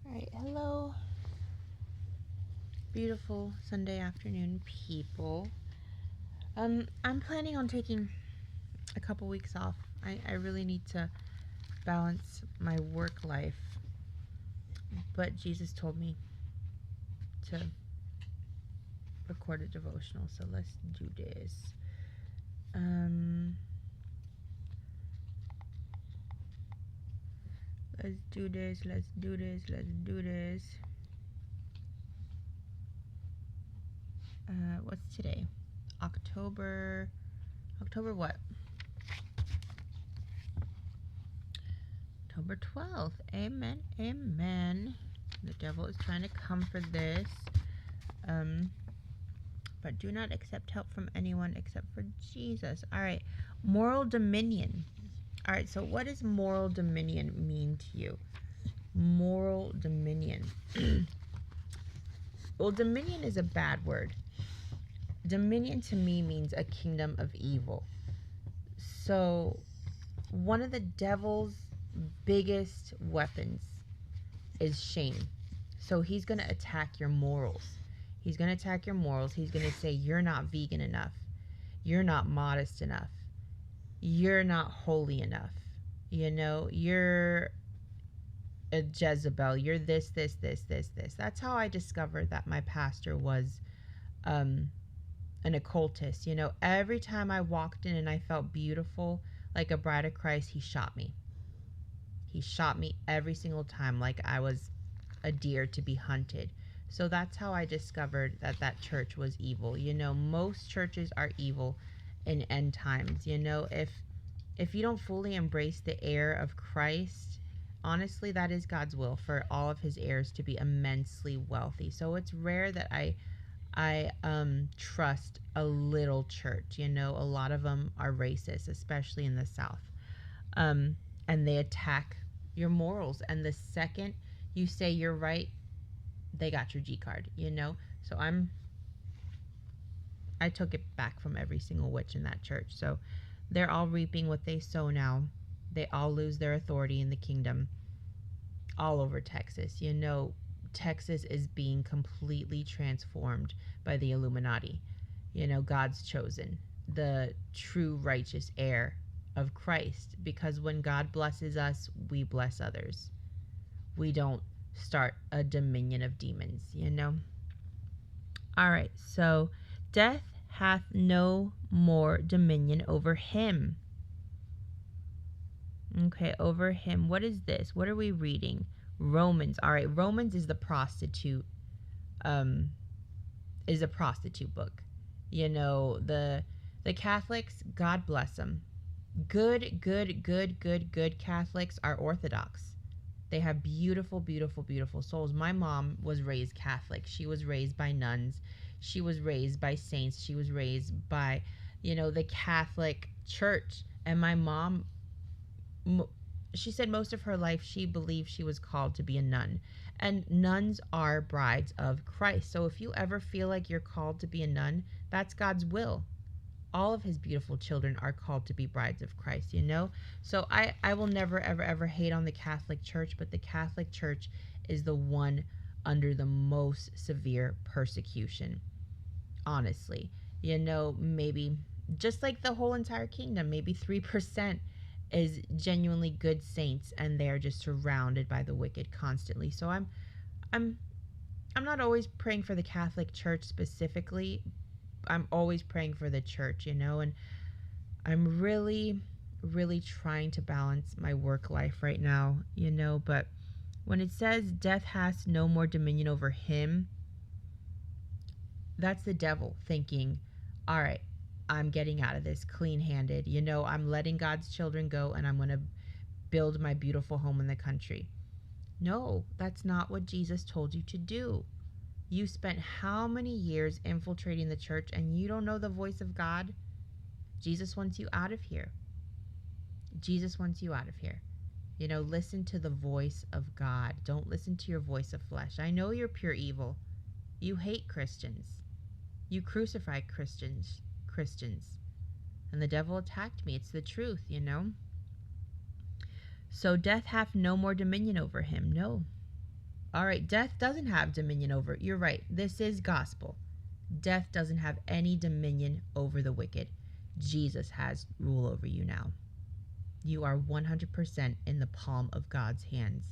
All right, hello, beautiful Sunday afternoon people. I'm planning on taking a couple weeks off. I really need to balance my work life, but Jesus told me to record a devotional, so let's do this. Let's do this. Let's do this. Let's do this. What's today? October what? October 12th. Amen. Amen. The devil is trying to come for this. But do not accept help from anyone except for Jesus. All right. Moral dominion. All right. So what does moral dominion mean to you? Moral dominion. Well, dominion is a bad word. Dominion to me means a kingdom of evil. So one of the devil's biggest weapons is shame. So he's going to attack your morals. He's going to attack your morals. He's going to say, you're not vegan enough. You're not modest enough. You're not holy enough. You know, you're a Jezebel. You're this. That's how I discovered that my pastor was an occultist. You know, every time I walked in and I felt beautiful like a bride of Christ, he shot me. He shot me every single time like I was a deer to be hunted. So that's how I discovered that that church was evil. You know, most churches are evil in end times. You know, if you don't fully embrace the heir of Christ, honestly, that is God's will for all of his heirs to be immensely wealthy. So it's rare that I trust a little church. You know, a lot of them are racist, especially in the South. And they attack your morals. And the second you say you're right, they got your G card, you know? So I took it back from every single witch in that church. So they're all reaping what they sow now. They all lose their authority in the kingdom all over Texas. You know, Texas is being completely transformed by the Illuminati. You know, God's chosen, the true righteous heir of Christ. Because when God blesses us, we bless others. We don't start a dominion of demons, you know? All right, so death hath no more dominion over him. Okay, over him. What is this? What are we reading? Romans. All right, Romans is the prostitute, is a prostitute book. You know, the Catholics, God bless them. Good Catholics are Orthodox. They have beautiful, beautiful, beautiful souls. My mom was raised Catholic. She was raised by nuns. She was raised by saints. She was raised by, you know, the Catholic Church. And my mom, she said most of her life she believed she was called to be a nun. And nuns are brides of Christ. So if you ever feel like you're called to be a nun, that's God's will. All of his beautiful children are called to be brides of Christ, you know? So I will never, ever hate on the Catholic Church, but the Catholic Church is the one under the most severe persecution, honestly. You know, maybe just like the whole entire kingdom, maybe 3% is genuinely good saints, and they're just surrounded by the wicked constantly. So I'm not always praying for the Catholic Church specifically. I'm always praying for the church, you know, and I'm really trying to balance my work life right now, you know, but when it says death has no more dominion over him, that's the devil thinking, all right, I'm getting out of this clean-handed, you know, I'm letting God's children go and I'm going to build my beautiful home in the country. No, that's not what Jesus told you to do. You spent how many years infiltrating the church and you don't know the voice of God? Jesus wants you out of here. Jesus wants you out of here. You know, listen to the voice of God. Don't listen to your voice of flesh. I know you're pure evil. You hate Christians. You crucify Christians. And the devil attacked me. It's the truth, you know? So death hath no more dominion over him. No. All right, death doesn't have dominion over it. You're right. This is gospel. Death doesn't have any dominion over the wicked. Jesus has rule over you now. You are 100% in the palm of God's hands.